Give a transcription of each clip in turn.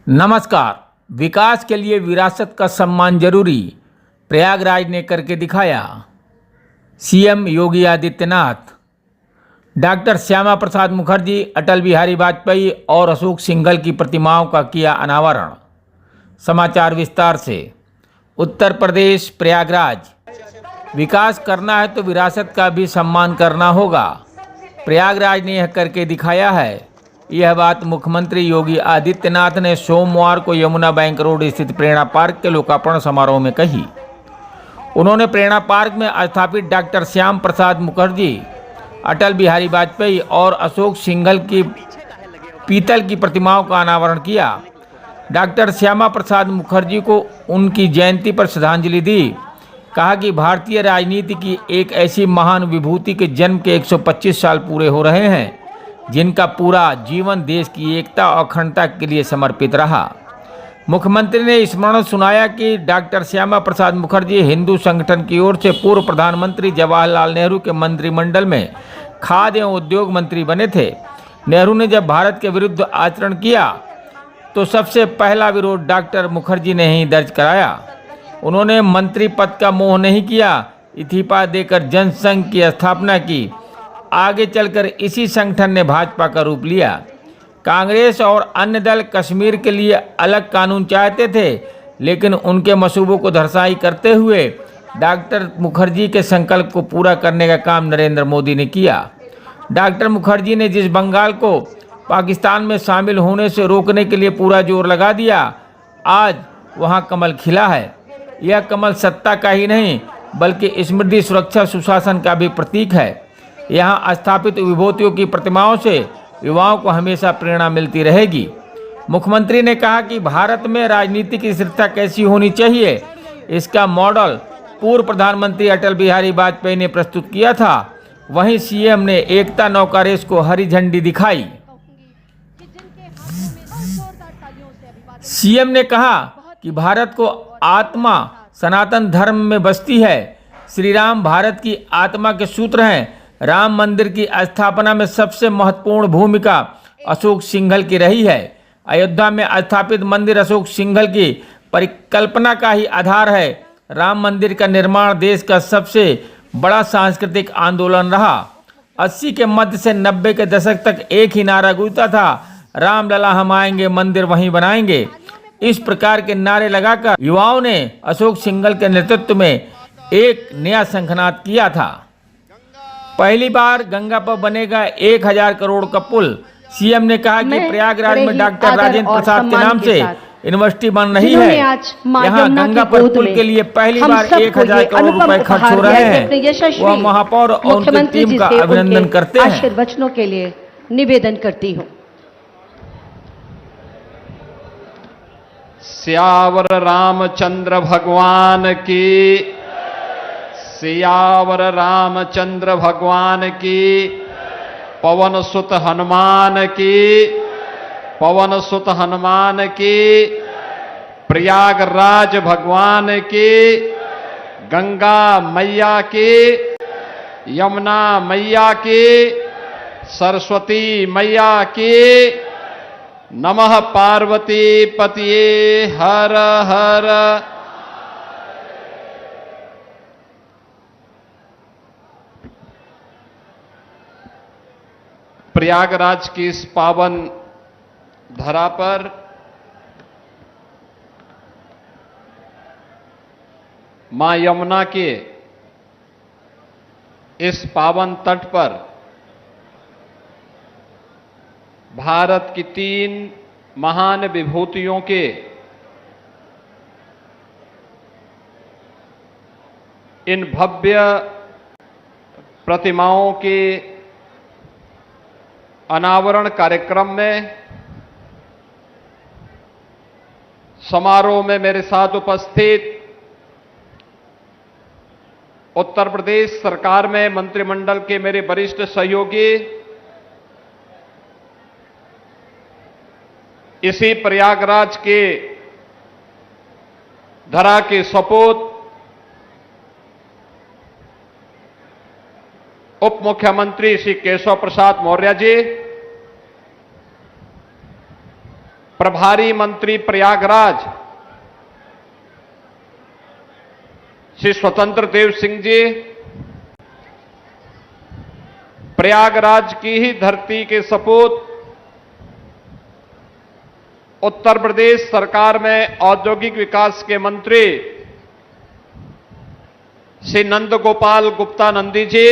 नमस्कार। विकास के लिए विरासत का सम्मान जरूरी, प्रयागराज ने करके दिखाया। सीएम योगी आदित्यनाथ। डॉक्टर श्यामा प्रसाद मुखर्जी, अटल बिहारी वाजपेयी और अशोक सिंघल की प्रतिमाओं का किया अनावरण। समाचार विस्तार से। उत्तर प्रदेश प्रयागराज। विकास करना है तो विरासत का भी सम्मान करना होगा। प्रयागराज ने यह करके दिखाया है। यह बात मुख्यमंत्री योगी आदित्यनाथ ने सोमवार को यमुना बैंक रोड स्थित प्रेरणा पार्क के लोकार्पण समारोह में कही। उन्होंने प्रेरणा पार्क में स्थापित डॉक्टर श्याम प्रसाद मुखर्जी, अटल बिहारी वाजपेयी और अशोक सिंघल की पीतल की प्रतिमाओं का अनावरण किया। डॉक्टर श्यामा प्रसाद मुखर्जी को उनकी जयंती पर श्रद्धांजलि दी। कहा कि भारतीय राजनीति की एक ऐसी महान विभूति के जन्म के 125 साल पूरे हो रहे हैं, जिनका पूरा जीवन देश की एकता और अखंडता के लिए समर्पित रहा। मुख्यमंत्री ने स्मरण सुनाया कि डॉक्टर श्यामा प्रसाद मुखर्जी हिंदू संगठन की ओर से पूर्व प्रधानमंत्री जवाहरलाल नेहरू के मंत्रिमंडल में खाद्य एवं उद्योग मंत्री बने थे। नेहरू ने जब भारत के विरुद्ध आचरण किया तो सबसे पहला विरोध डॉक्टर मुखर्जी ने ही दर्ज कराया। उन्होंने मंत्री पद का मोह नहीं किया, इस्तीफा देकर जनसंघ की स्थापना की। आगे चलकर इसी संगठन ने भाजपा का रूप लिया। कांग्रेस और अन्य दल कश्मीर के लिए अलग कानून चाहते थे, लेकिन उनके मंसूबों को धराशायी करते हुए डॉक्टर मुखर्जी के संकल्प को पूरा करने का काम नरेंद्र मोदी ने किया। डॉक्टर मुखर्जी ने जिस बंगाल को पाकिस्तान में शामिल होने से रोकने के लिए पूरा जोर लगा दिया, आज वहां कमल खिला है। यह कमल सत्ता का ही नहीं, बल्कि समृद्धि, सुरक्षा, सुशासन का भी प्रतीक है। यहाँ स्थापित विभूतियों की प्रतिमाओं से युवाओं को हमेशा प्रेरणा मिलती रहेगी। मुख्यमंत्री ने कहा कि भारत में राजनीतिक स्थिरता कैसी होनी चाहिए, इसका मॉडल पूर्व प्रधानमंत्री अटल बिहारी वाजपेयी ने प्रस्तुत किया था। वहीं सीएम ने एकता नौका रेस को हरी झंडी दिखाई। सीएम ने कहा कि भारत को आत्मा सनातन धर्म में बसती है। श्री राम भारत की आत्मा के सूत्र हैं। राम मंदिर की स्थापना में सबसे महत्वपूर्ण भूमिका अशोक सिंघल की रही है। अयोध्या में स्थापित मंदिर अशोक सिंघल की परिकल्पना का ही आधार है। राम मंदिर का निर्माण देश का सबसे बड़ा सांस्कृतिक आंदोलन रहा। 80 के मध्य से 90 के दशक तक एक ही नारा गूंजता था, राम लला हम आएंगे, मंदिर वहीं बनाएंगे। इस प्रकार के नारे लगाकर युवाओं ने अशोक सिंघल के नेतृत्व में एक नया शंखनाद किया था। पहली बार गंगा पर बनेगा 1000 करोड़ का पुल। सीएम ने कहा कि प्रयागराज में डॉक्टर राजेंद्र प्रसाद के नाम से यूनिवर्सिटी बन रही है। यहाँ गंगा पर पुल के लिए पहली बार 1000 करोड़ रुपए खर्च हो रहे हैं। वह महापौर और उनकी टीम का अभिनंदन करते हैं। आशीर्वचनों के लिए निवेदन करती हूँ। सियावर रामचंद्र भगवान की, सियावर रामचंद्र भगवान की, पवन सुत हनुमान की, पवन सुत हनुमान की, प्रयागराज भगवान की, गंगा मैया की, यमुना मैया की, सरस्वती मैया की। नमः पार्वती पतिये हर हर। प्रयागराज की इस पावन धरा पर मां यमुना के इस पावन तट पर भारत की 3 महान विभूतियों के इन भव्य प्रतिमाओं के अनावरण कार्यक्रम में समारोह में मेरे साथ उपस्थित उत्तर प्रदेश सरकार में मंत्रिमंडल के मेरे वरिष्ठ सहयोगी, इसी प्रयागराज के धरा के सपूत उप मुख्यमंत्री श्री केशव प्रसाद मौर्य जी, प्रभारी मंत्री प्रयागराज श्री स्वतंत्र देव सिंह जी, प्रयागराज की ही धरती के सपूत उत्तर प्रदेश सरकार में औद्योगिक विकास के मंत्री श्री नंद गोपाल गुप्ता नंदी जी,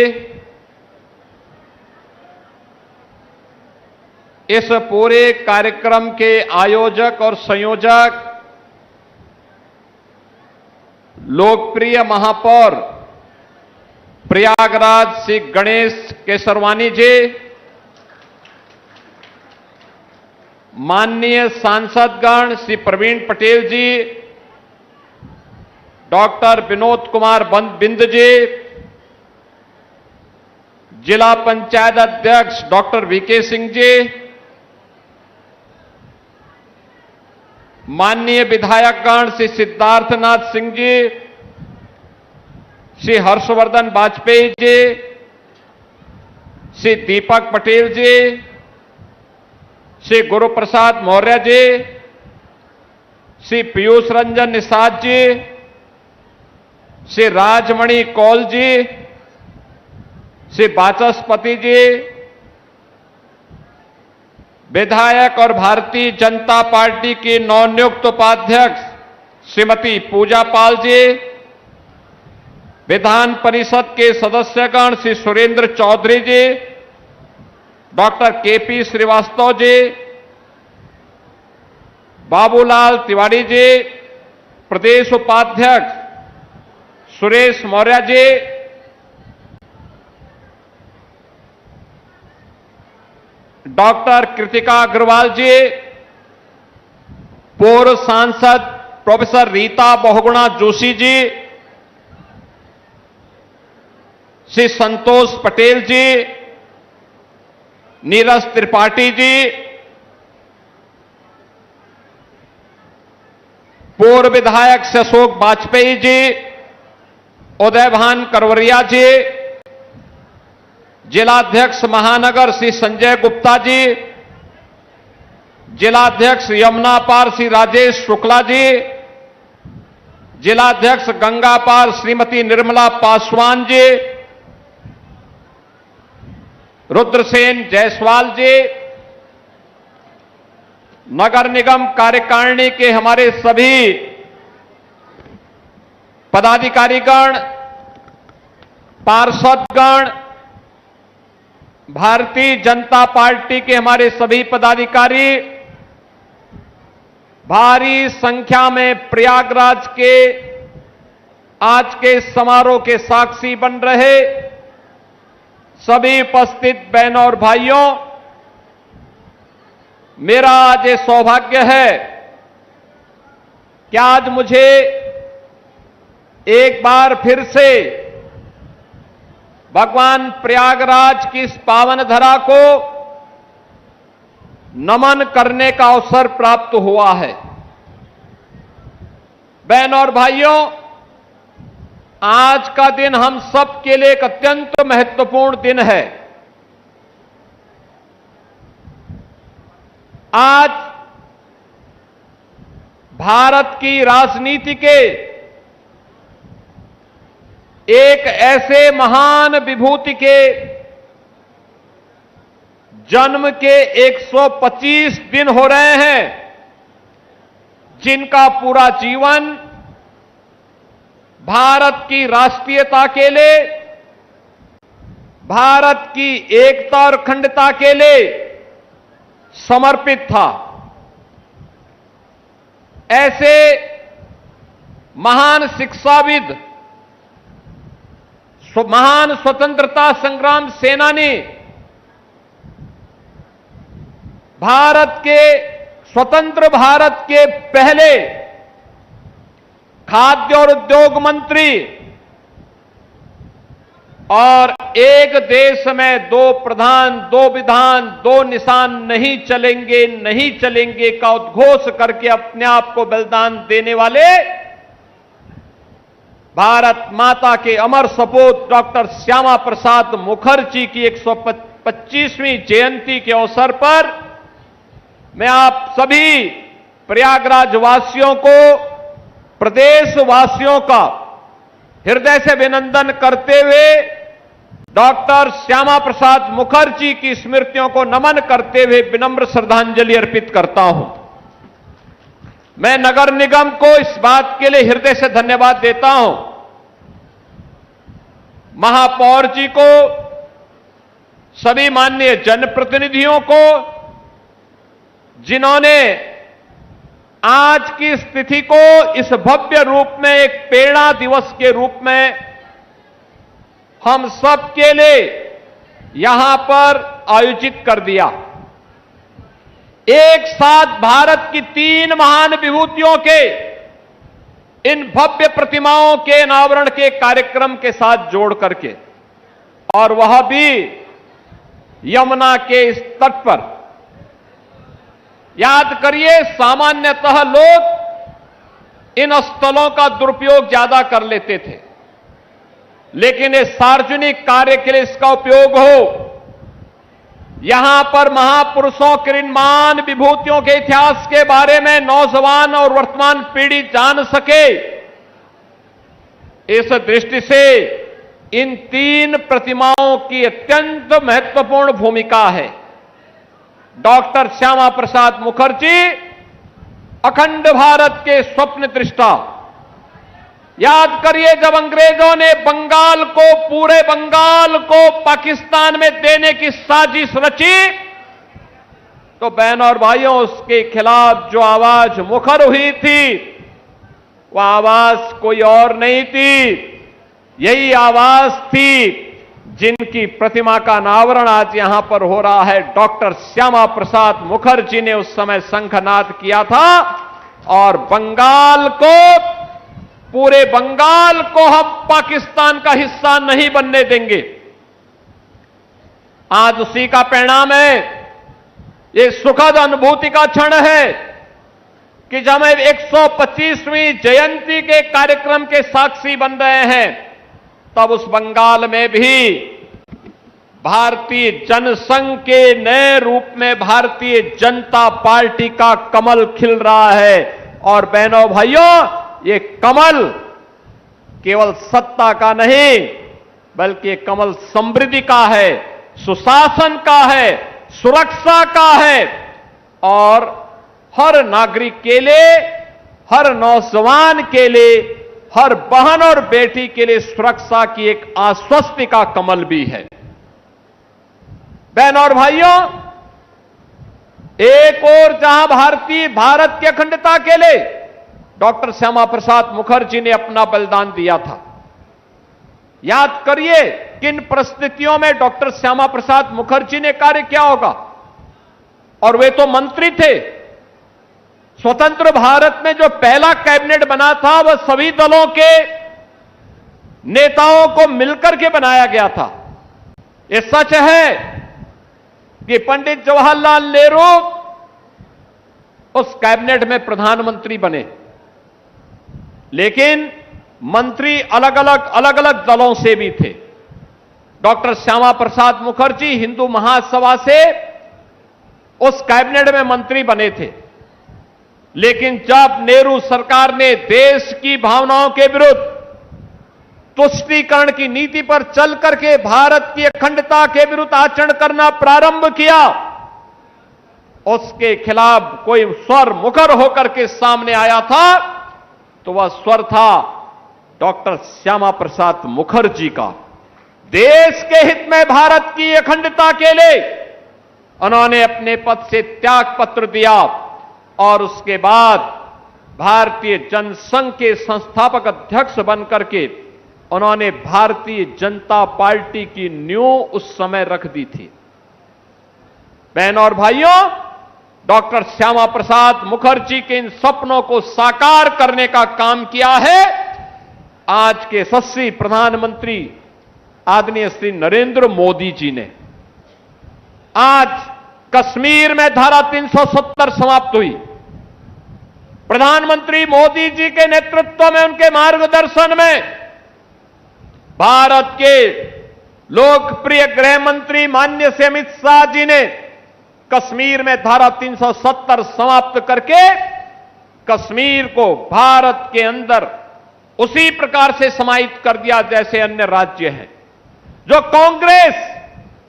इस पूरे कार्यक्रम के आयोजक और संयोजक लोकप्रिय महापौर प्रयागराज श्री गणेश केसरवानी जी, माननीय सांसदगण श्री प्रवीण पटेल जी, डॉक्टर विनोद कुमार बिंद जी, जिला पंचायत अध्यक्ष डॉक्टर वीके सिंह जी, माननीय विधायकगण श्री सिद्धार्थनाथ सिंह जी, श्री हर्षवर्धन वाजपेयी जी, श्री दीपक पटेल जी, श्री गुरुप्रसाद मौर्य जी, श्री पीयूष रंजन निषाद जी, श्री राजमणि कौल जी, श्री वाचस्पति जी, विधायक और भारतीय जनता पार्टी की नवनियुक्त उपाध्यक्ष श्रीमती पूजा पाल जी, विधान परिषद के सदस्यगण श्री सुरेंद्र चौधरी जी, डॉक्टर केपी श्रीवास्तव जी, बाबूलाल तिवारी जी, प्रदेश उपाध्यक्ष सुरेश मौर्य जी, डॉक्टर कृतिका अग्रवाल जी, पूर्व सांसद प्रोफेसर रीता बहुगुणा जोशी जी, श्री संतोष पटेल जी, नीरज त्रिपाठी जी, पूर्व विधायक श्री अशोक वाजपेयी जी, उदयभान करवरिया जी, जिलाध्यक्ष महानगर श्री संजय गुप्ता जी, जिलाध्यक्ष यमुना पार श्री राजेश शुक्ला जी, जिलाध्यक्ष गंगा पार श्रीमती निर्मला पासवान जी, रुद्रसेन जायसवाल जी, नगर निगम कार्यकारिणी के हमारे सभी पदाधिकारीगण, पार्षदगण, भारतीय जनता पार्टी के हमारे सभी पदाधिकारी, भारी संख्या में प्रयागराज के आज के समारोह के साक्षी बन रहे सभी उपस्थित बहनों और भाइयों, मेरा आज ये सौभाग्य है कि आज मुझे एक बार फिर से भगवान प्रयागराज की इस पावन धरा को नमन करने का अवसर प्राप्त हुआ है। बहनों और भाइयों, आज का दिन हम सब के लिए एक अत्यंत महत्वपूर्ण दिन है। आज भारत की राजनीति के एक ऐसे महान विभूति के जन्म के 125 दिन हो रहे हैं, जिनका पूरा जीवन भारत की राष्ट्रीयता के लिए, भारत की एकता और अखंडता के लिए समर्पित था। ऐसे महान शिक्षाविद, महान स्वतंत्रता संग्राम सेनानी, भारत के स्वतंत्र भारत के पहले खाद्य और उद्योग मंत्री और एक देश में दो प्रधान, दो विधान, दो निशान नहीं चलेंगे का उद्घोष करके अपने आप को बलिदान देने वाले भारत माता के अमर सपूत डॉक्टर श्यामा प्रसाद मुखर्जी की 125वीं जयंती के अवसर पर मैं आप सभी प्रयागराज वासियों को, प्रदेश वासियों का हृदय से अभिनंदन करते हुए डॉक्टर श्यामा प्रसाद मुखर्जी की स्मृतियों को नमन करते हुए विनम्र श्रद्धांजलि अर्पित करता हूं। मैं नगर निगम को इस बात के लिए हृदय से धन्यवाद देता हूं, महापौर जी को, सभी माननीय जनप्रतिनिधियों को, जिन्होंने आज की स्थिति को इस भव्य रूप में एक प्रेरणा दिवस के रूप में हम सब के लिए यहां पर आयोजित कर दिया। एक साथ भारत की 3 महान विभूतियों के इन भव्य प्रतिमाओं के अनावरण के कार्यक्रम के साथ जोड़ करके, और वह भी यमुना के इस तट पर। याद करिए, सामान्यतः लोग इन स्थलों का दुरुपयोग ज्यादा कर लेते थे, लेकिन ये सार्वजनिक कार्य के लिए इसका उपयोग हो, यहां पर महापुरुषों के इन महान विभूतियों के इतिहास के बारे में नौजवान और वर्तमान पीढ़ी जान सके, इस दृष्टि से इन 3 प्रतिमाओं की अत्यंत महत्वपूर्ण भूमिका है। डॉक्टर श्यामा प्रसाद मुखर्जी अखंड भारत के स्वप्न दृष्टा। याद करिए, जब अंग्रेजों ने बंगाल को, पूरे बंगाल को पाकिस्तान में देने की साजिश रची, तो बहनों और भाइयों, उसके खिलाफ जो आवाज मुखर हुई थी, वह आवाज कोई और नहीं थी, यही आवाज थी जिनकी प्रतिमा का अनावरण आज यहां पर हो रहा है। डॉक्टर श्यामा प्रसाद मुखर्जी ने उस समय शंखनाद किया था, और बंगाल को, पूरे बंगाल को हम पाकिस्तान का हिस्सा नहीं बनने देंगे। आज उसी का परिणाम है। ये सुखद अनुभूति का क्षण है कि जब हम 125वीं जयंती के कार्यक्रम के साक्षी बन रहे हैं, तब उस बंगाल में भी भारतीय जनसंघ के नए रूप में भारतीय जनता पार्टी का कमल खिल रहा है। और बहनों भाइयों, ये कमल केवल सत्ता का नहीं, बल्कि ये कमल समृद्धि का है, सुशासन का है, सुरक्षा का है, और हर नागरिक के लिए, हर नौजवान के लिए, हर बहन और बेटी के लिए सुरक्षा की एक आश्वस्ति का कमल भी है। बहनों और भाइयों, एक और जहां भारत की अखंडता के लिए डॉक्टर श्यामा प्रसाद मुखर्जी ने अपना बलिदान दिया था। याद करिए, किन परिस्थितियों में डॉक्टर श्यामा प्रसाद मुखर्जी ने कार्य किया होगा, और वे तो मंत्री थे। स्वतंत्र भारत में जो पहला कैबिनेट बना था, वह सभी दलों के नेताओं को मिलकर के बनाया गया था। यह सच है कि पंडित जवाहरलाल नेहरू उस कैबिनेट में प्रधानमंत्री बने, लेकिन मंत्री अलग अलग दलों से भी थे। डॉक्टर श्यामा प्रसाद मुखर्जी हिंदू महासभा से उस कैबिनेट में मंत्री बने थे, लेकिन जब नेहरू सरकार ने देश की भावनाओं के विरुद्ध तुष्टीकरण की नीति पर चल करके भारत की अखंडता के विरुद्ध आचरण करना प्रारंभ किया, उसके खिलाफ कोई स्वर मुखर होकर के सामने आया था, तो वह स्वर था डॉक्टर श्यामा प्रसाद मुखर्जी का। देश के हित में भारत की अखंडता के लिए उन्होंने अपने पद से त्याग पत्र दिया, और उसके बाद भारतीय जनसंघ के संस्थापक अध्यक्ष बनकर के उन्होंने भारतीय जनता पार्टी की नींव उस समय रख दी थी। बहनों और भाइयों, डॉक्टर श्यामा प्रसाद मुखर्जी के इन सपनों को साकार करने का काम किया है आज के यशस्वी प्रधानमंत्री आदरणीय श्री नरेंद्र मोदी जी ने। आज कश्मीर में धारा 370 समाप्त हुई। प्रधानमंत्री मोदी जी के नेतृत्व में, उनके मार्गदर्शन में भारत के लोकप्रिय गृह मंत्री माननीय श्री अमित शाह जी ने कश्मीर में धारा 370 समाप्त करके कश्मीर को भारत के अंदर उसी प्रकार से समाहित कर दिया जैसे अन्य राज्य हैं। जो कांग्रेस,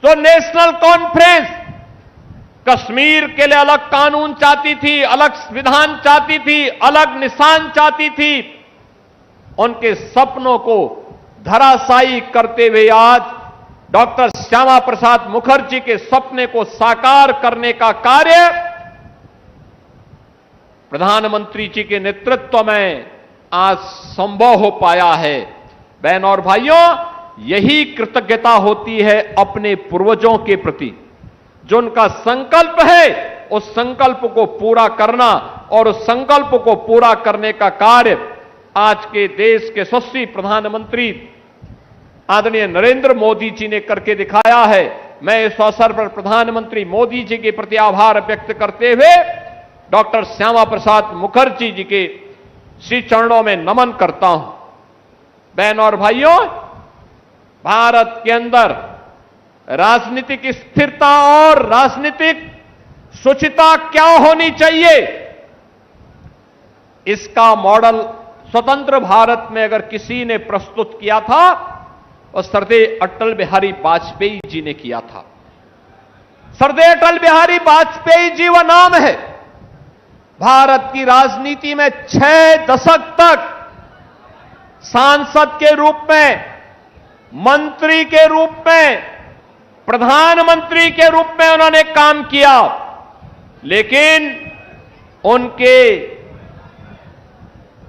जो नेशनल कॉन्फ्रेंस कश्मीर के लिए अलग कानून चाहती थी, अलग संविधान चाहती थी, अलग निशान चाहती थी, उनके सपनों को धराशायी करते हुए आज डॉक्टर श्यामा प्रसाद मुखर्जी के सपने को साकार करने का कार्य प्रधानमंत्री जी के नेतृत्व में आज संभव हो पाया है। बहन और भाइयों, यही कृतज्ञता होती है अपने पूर्वजों के प्रति। जो उनका संकल्प है उस संकल्प को पूरा करना, और उस संकल्प को पूरा करने का कार्य आज के देश के यशस्वी प्रधानमंत्री आदरणीय नरेंद्र मोदी जी ने करके दिखाया है। मैं इस अवसर पर प्रधानमंत्री मोदी जी के प्रति आभार व्यक्त करते हुए डॉक्टर श्यामा प्रसाद मुखर्जी जी के श्री चरणों में नमन करता हूं। बहन और भाइयों, भारत के अंदर राजनीतिक स्थिरता और राजनीतिक शुचिता क्या होनी चाहिए, इसका मॉडल स्वतंत्र भारत में अगर किसी ने प्रस्तुत किया था और सरदेय अटल बिहारी वाजपेयी जी ने किया था। सरदेय अटल बिहारी वाजपेयी जी वह नाम है। भारत की राजनीति में 6 दशक तक सांसद के रूप में, मंत्री के रूप में, प्रधानमंत्री के रूप में उन्होंने काम किया, लेकिन उनके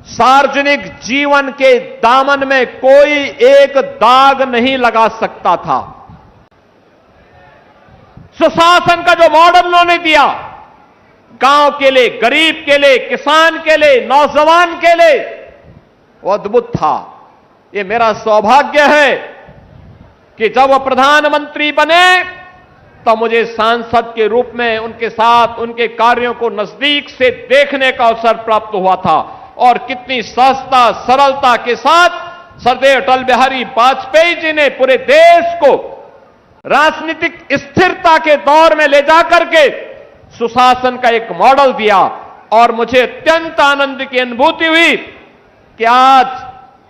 सार्वजनिक जीवन के दामन में कोई एक दाग नहीं लगा सकता था। सुशासन का जो मॉडल उन्होंने दिया, गांव के लिए, गरीब के लिए, किसान के लिए, नौजवान के लिए, वो अद्भुत था। ये मेरा सौभाग्य है कि जब वो प्रधानमंत्री बने तो मुझे सांसद के रूप में उनके साथ उनके कार्यों को नजदीक से देखने का अवसर प्राप्त हुआ था, और कितनी सहजता, सरलता के साथ सरदेय अटल बिहारी वाजपेयी जी ने पूरे देश को राजनीतिक स्थिरता के दौर में ले जाकर के सुशासन का एक मॉडल दिया। और मुझे अत्यंत आनंद की अनुभूति हुई कि आज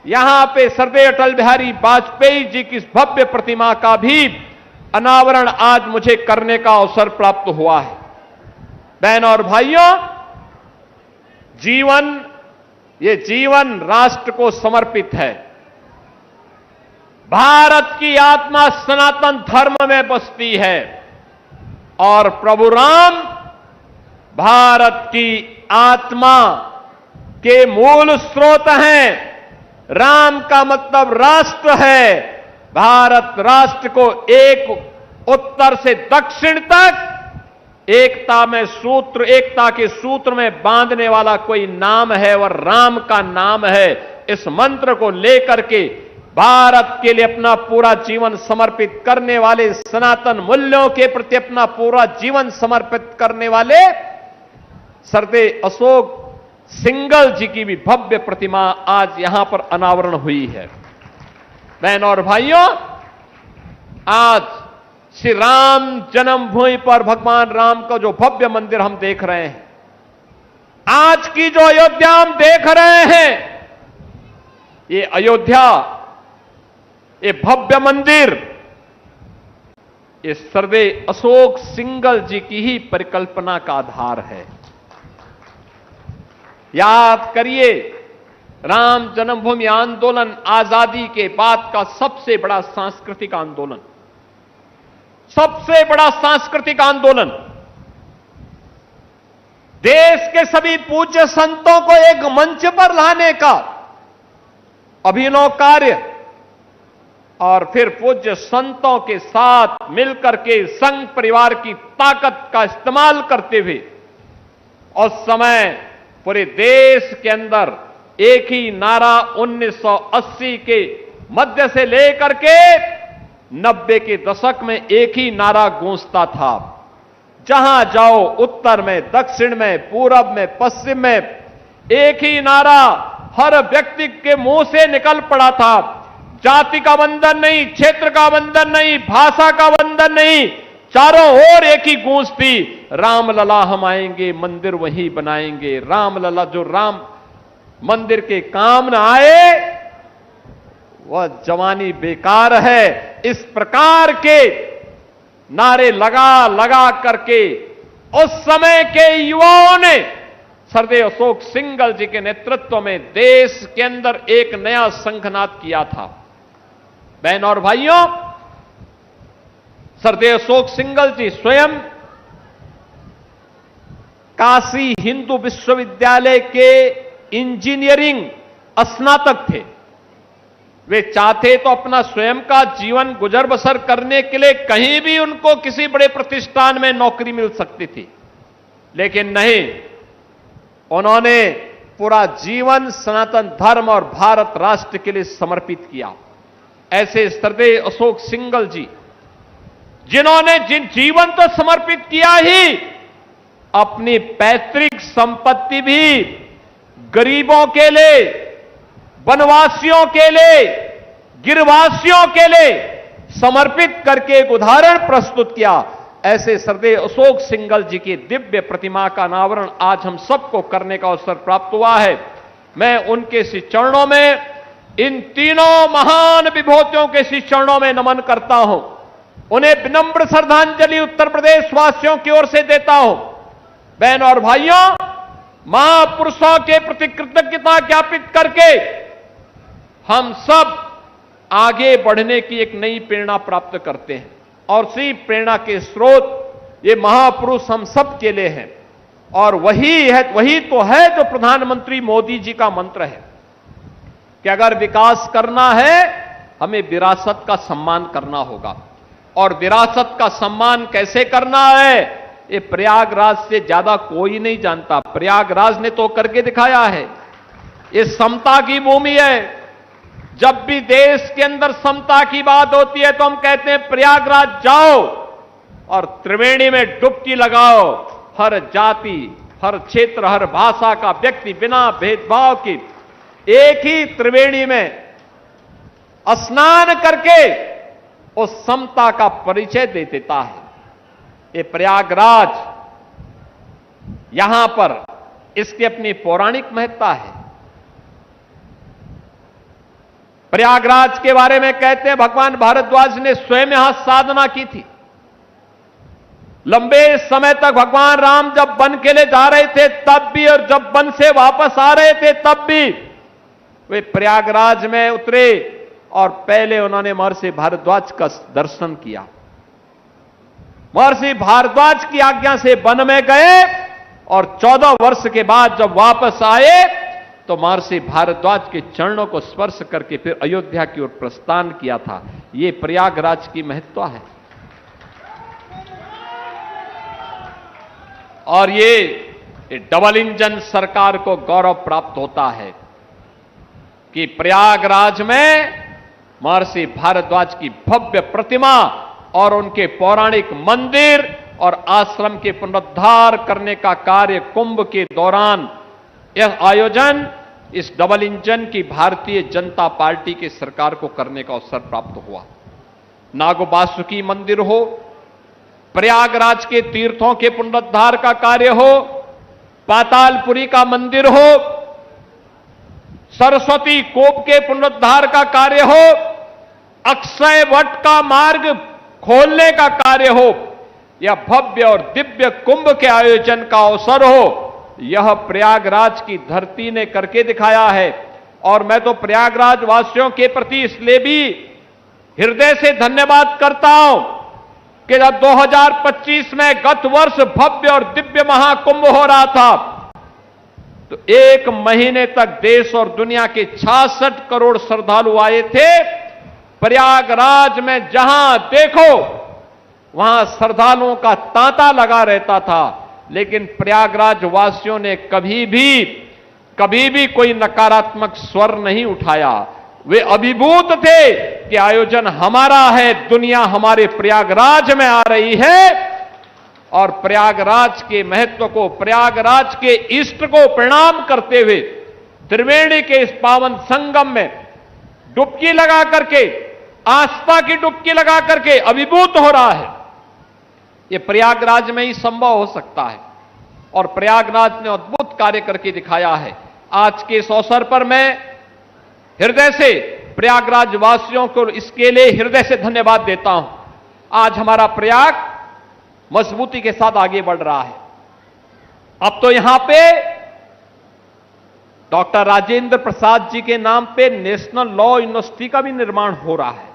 यहां पे सरदेय अटल बिहारी वाजपेयी जी की इस भव्य प्रतिमा का भी अनावरण आज मुझे करने का अवसर प्राप्त हुआ है। बहन और भाइयों, ये जीवन राष्ट्र को समर्पित है। भारत की आत्मा सनातन धर्म में बसती है, और प्रभु राम भारत की आत्मा के मूल स्रोत हैं। राम का मतलब राष्ट्र है। भारत राष्ट्र को एक उत्तर से दक्षिण तक एकता के सूत्र में बांधने वाला कोई नाम है, वह राम का नाम है। इस मंत्र को लेकर के भारत के लिए अपना पूरा जीवन समर्पित करने वाले, सनातन मूल्यों के प्रति अपना पूरा जीवन समर्पित करने वाले सरदेय अशोक सिंघल जी की भी भव्य प्रतिमा आज यहां पर अनावरण हुई है। बहन और भाइयों, आज श्री राम जन्मभूमि पर भगवान राम का जो भव्य मंदिर हम देख रहे हैं, आज की जो अयोध्या हम देख रहे हैं, ये अयोध्या, ये भव्य मंदिर, ये सरदेय अशोक सिंघल जी की ही परिकल्पना का आधार है। याद करिए, राम जन्मभूमि आंदोलन आजादी के बाद का सबसे बड़ा सांस्कृतिक आंदोलन, सबसे बड़ा सांस्कृतिक आंदोलन। देश के सभी पूज्य संतों को एक मंच पर लाने का अभिनव कार्य, और फिर पूज्य संतों के साथ मिलकर के संघ परिवार की ताकत का इस्तेमाल करते हुए उस समय पूरे देश के अंदर एक ही नारा 1980 के मध्य से लेकर के 90 के दशक में एक ही नारा गूंजता था। जहां जाओ, उत्तर में, दक्षिण में, पूरब में, पश्चिम में, एक ही नारा हर व्यक्ति के मुंह से निकल पड़ा था। जाति का बंधन नहीं, क्षेत्र का बंधन नहीं, भाषा का बंधन नहीं, चारों ओर एक ही गूंज थी, राम लला हम आएंगे मंदिर वहीं बनाएंगे। राम लला, जो राम मंदिर के काम न आए वह जवानी बेकार है। इस प्रकार के नारे लगा लगा करके उस समय के युवाओं ने सरदेव अशोक सिंघल जी के नेतृत्व में देश के अंदर एक नया संघनाद किया था। बहन और भाइयों, सरदेव अशोक सिंघल जी स्वयं काशी हिंदू विश्वविद्यालय के इंजीनियरिंग स्नातक थे। वे चाहते तो अपना स्वयं का जीवन गुजर बसर करने के लिए कहीं भी उनको किसी बड़े प्रतिष्ठान में नौकरी मिल सकती थी, लेकिन नहीं, उन्होंने पूरा जीवन सनातन धर्म और भारत राष्ट्र के लिए समर्पित किया। ऐसे सरदेव अशोक सिंघल जी, जिन्होंने जीवन तो समर्पित किया ही, अपनी पैतृक संपत्ति भी गरीबों के लिए, वनवासियों के लिए, गिरवासियों के लिए समर्पित करके एक उदाहरण प्रस्तुत किया। ऐसे सरदेव अशोक सिंघल जी की दिव्य प्रतिमा का अनावरण आज हम सबको करने का अवसर प्राप्त हुआ है। मैं उनके श्री चरणों में, इन तीनों महान विभूतियों के श्री चरणों में नमन करता हूं। उन्हें विनम्र श्रद्धांजलि उत्तर प्रदेश वासियों की ओर से देता हूं। बहन और भाइयों, महापुरुषों के प्रति कृतज्ञता ज्ञापित करके हम सब आगे बढ़ने की एक नई प्रेरणा प्राप्त करते हैं, और इसी प्रेरणा के स्रोत ये महापुरुष हम सब के लिए हैं। और वही तो है जो प्रधानमंत्री मोदी जी का मंत्र है कि अगर विकास करना है हमें विरासत का सम्मान करना होगा। और विरासत का सम्मान कैसे करना है, ये प्रयागराज से ज्यादा कोई नहीं जानता। प्रयागराज ने तो करके दिखाया है। ये समता की भूमि है। जब भी देश के अंदर समता की बात होती है तो हम कहते हैं प्रयागराज जाओ और त्रिवेणी में डुबकी लगाओ। हर जाति, हर क्षेत्र, हर भाषा का व्यक्ति बिना भेदभाव के एक ही त्रिवेणी में स्नान करके उस समता का परिचय दे देता है। ये प्रयागराज, यहां पर इसकी अपनी पौराणिक महत्ता है। प्रयागराज के बारे में कहते हैं भगवान भारद्वाज ने स्वयं यहां साधना की थी। लंबे समय तक भगवान राम जब वन के लिए जा रहे थे तब भी, और जब वन से वापस आ रहे थे तब भी वे प्रयागराज में उतरे और पहले उन्होंने महर्षि भारद्वाज का दर्शन किया। महर्षि भारद्वाज की आज्ञा से वन में गए और 14 वर्ष के बाद जब वापस आए तो महर्षि भारद्वाज के चरणों को स्पर्श करके फिर अयोध्या की ओर प्रस्थान किया था। यह प्रयागराज की महत्ता है। और ये डबल इंजन सरकार को गौरव प्राप्त होता है कि प्रयागराज में महर्षि भारद्वाज की भव्य प्रतिमा और उनके पौराणिक मंदिर और आश्रम के पुनरुद्धार करने का कार्य कुंभ के दौरान, यह आयोजन इस डबल इंजन की भारतीय जनता पार्टी की सरकार को करने का अवसर प्राप्त हुआ। नागोबासुकी मंदिर हो, प्रयागराज के तीर्थों के पुनरुद्धार का कार्य हो, पातालपुरी का मंदिर हो, सरस्वती कोप के पुनरुद्धार का कार्य हो, अक्षय वट का मार्ग खोलने का कार्य हो, या भव्य और दिव्य कुंभ के आयोजन का अवसर हो, यह प्रयागराज की धरती ने करके दिखाया है। और मैं तो प्रयागराज वासियों के प्रति इसलिए भी हृदय से धन्यवाद करता हूं कि जब 2025 में गत वर्ष भव्य और दिव्य महाकुंभ हो रहा था तो 1 महीने तक देश और दुनिया के 66 करोड़ श्रद्धालु आए थे। प्रयागराज में जहां देखो वहां श्रद्धालुओं का तांता लगा रहता था, लेकिन प्रयागराज वासियों ने कभी भी कोई नकारात्मक स्वर नहीं उठाया। वे अभिभूत थे कि आयोजन हमारा है, दुनिया हमारे प्रयागराज में आ रही है। और प्रयागराज के महत्व को, प्रयागराज के इष्ट को प्रणाम करते हुए त्रिवेणी के इस पावन संगम में डुबकी लगा करके, आस्था की डुबकी लगा करके अभिभूत हो रहा है। ये प्रयागराज में ही संभव हो सकता है और प्रयागराज ने अद्भुत कार्य करके दिखाया है। आज के इस अवसर पर मैं हृदय से प्रयागराज वासियों को इसके लिए हृदय से धन्यवाद देता हूं। आज हमारा प्रयाग मजबूती के साथ आगे बढ़ रहा है। अब तो यहां पे डॉक्टर राजेंद्र प्रसाद जी के नाम पे नेशनल लॉ यूनिवर्सिटी का भी निर्माण हो रहा है।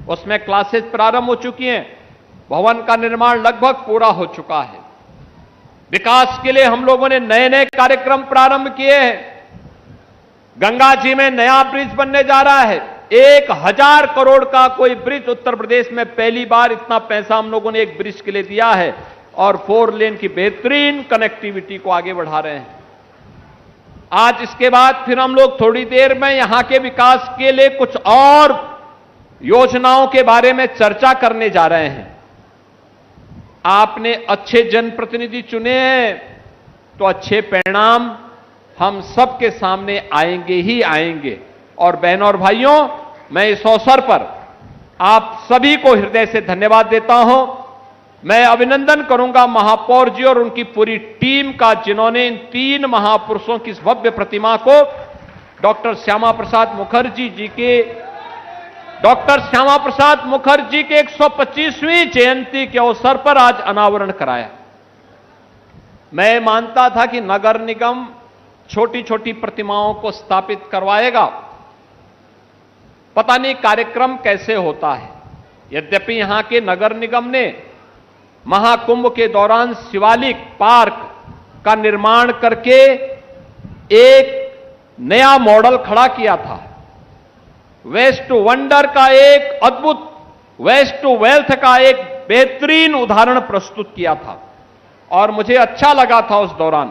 उसमें क्लासेस प्रारंभ हो चुकी हैं, भवन का निर्माण लगभग पूरा हो चुका है। विकास के लिए हम लोगों ने नए नए कार्यक्रम प्रारंभ किए हैं। गंगा जी में नया ब्रिज बनने जा रहा है। 1000 करोड़ का कोई ब्रिज उत्तर प्रदेश में पहली बार इतना पैसा हम लोगों ने एक ब्रिज के लिए दिया है और 4 लेन की बेहतरीन कनेक्टिविटी को आगे बढ़ा रहे हैं। आज इसके बाद फिर हम लोग थोड़ी देर में यहां के विकास के लिए कुछ और योजनाओं के बारे में चर्चा करने जा रहे हैं। आपने अच्छे जनप्रतिनिधि चुने हैं तो अच्छे परिणाम हम सबके सामने आएंगे ही आएंगे। और बहनों और भाइयों, मैं इस अवसर पर आप सभी को हृदय से धन्यवाद देता हूं। मैं अभिनंदन करूंगा महापौर जी और उनकी पूरी टीम का, जिन्होंने इन 3 महापुरुषों की इस भव्य प्रतिमा को डॉक्टर श्यामा प्रसाद मुखर्जी के 125वीं जयंती के अवसर पर आज अनावरण कराया। मैं मानता था कि नगर निगम छोटी छोटी प्रतिमाओं को स्थापित करवाएगा, पता नहीं कार्यक्रम कैसे होता है। यद्यपि यहां के नगर निगम ने महाकुंभ के दौरान शिवालिक पार्क का निर्माण करके एक नया मॉडल खड़ा किया था। वेस्ट टू वंडर का एक अद्भुत, वेस्ट टू वेल्थ का एक बेहतरीन उदाहरण प्रस्तुत किया था। और मुझे अच्छा लगा था उस दौरान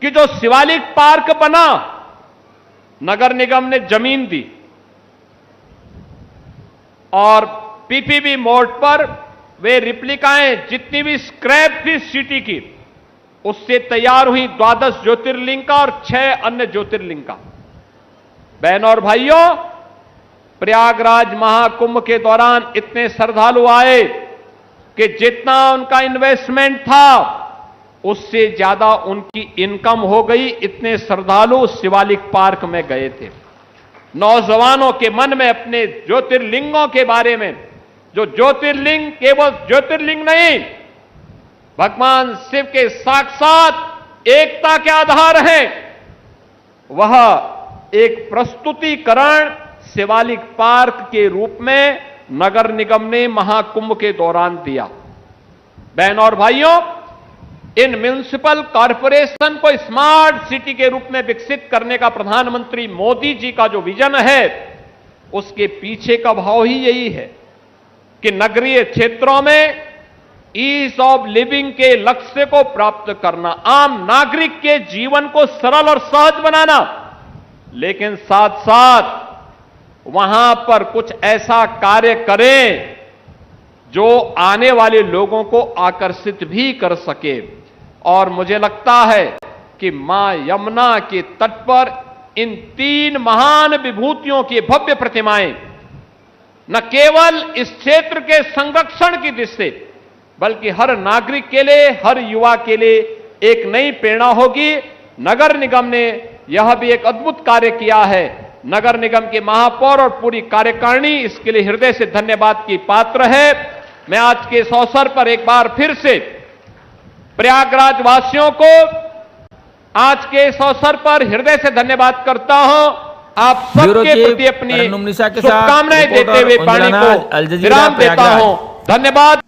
कि जो शिवालिक पार्क बना, नगर निगम ने जमीन दी और पीपीपी मोड पर वे रिप्लिकाएं जितनी भी स्क्रैप थी सिटी की, उससे तैयार हुई 12 ज्योतिर्लिंग का और 6 अन्य ज्योतिर्लिंग का। बहनों और भाइयों, प्रयागराज महाकुंभ के दौरान इतने श्रद्धालु आए कि जितना उनका इन्वेस्टमेंट था उससे ज्यादा उनकी इनकम हो गई। इतने श्रद्धालु शिवालिक पार्क में गए थे। नौजवानों के मन में अपने ज्योतिर्लिंगों के बारे में, जो ज्योतिर्लिंग केवल ज्योतिर्लिंग नहीं, भगवान शिव के साक्षात एकता के आधार हैं, वह एक प्रस्तुतिकरण शिवालिक पार्क के रूप में नगर निगम ने महाकुंभ के दौरान दिया। बहनों और भाइयों, इन म्युनिसिपल कॉरपोरेशन को स्मार्ट सिटी के रूप में विकसित करने का प्रधानमंत्री मोदी जी का जो विजन है, उसके पीछे का भाव ही यही है कि नगरीय क्षेत्रों में ईज ऑफ लिविंग के लक्ष्य को प्राप्त करना, आम नागरिक के जीवन को सरल और सहज बनाना, लेकिन साथ साथ वहां पर कुछ ऐसा कार्य करें जो आने वाले लोगों को आकर्षित भी कर सके। और मुझे लगता है कि मां यमुना के तट पर इन 3 महान विभूतियों की भव्य प्रतिमाएं न केवल इस क्षेत्र के संरक्षण की दृष्टि से, बल्कि हर नागरिक के लिए, हर युवा के लिए एक नई प्रेरणा होगी। नगर निगम ने यह भी एक अद्भुत कार्य किया है। नगर निगम के महापौर और पूरी कार्यकारिणी इसके लिए हृदय से धन्यवाद की पात्र है। मैं आज के इस अवसर पर एक बार फिर से प्रयागराज वासियों को आज के इस अवसर पर हृदय से धन्यवाद करता हूं। आप सबके प्रति अपनी शुभकामनाएं देते हुए वाणी को विराम देता हूं। धन्यवाद।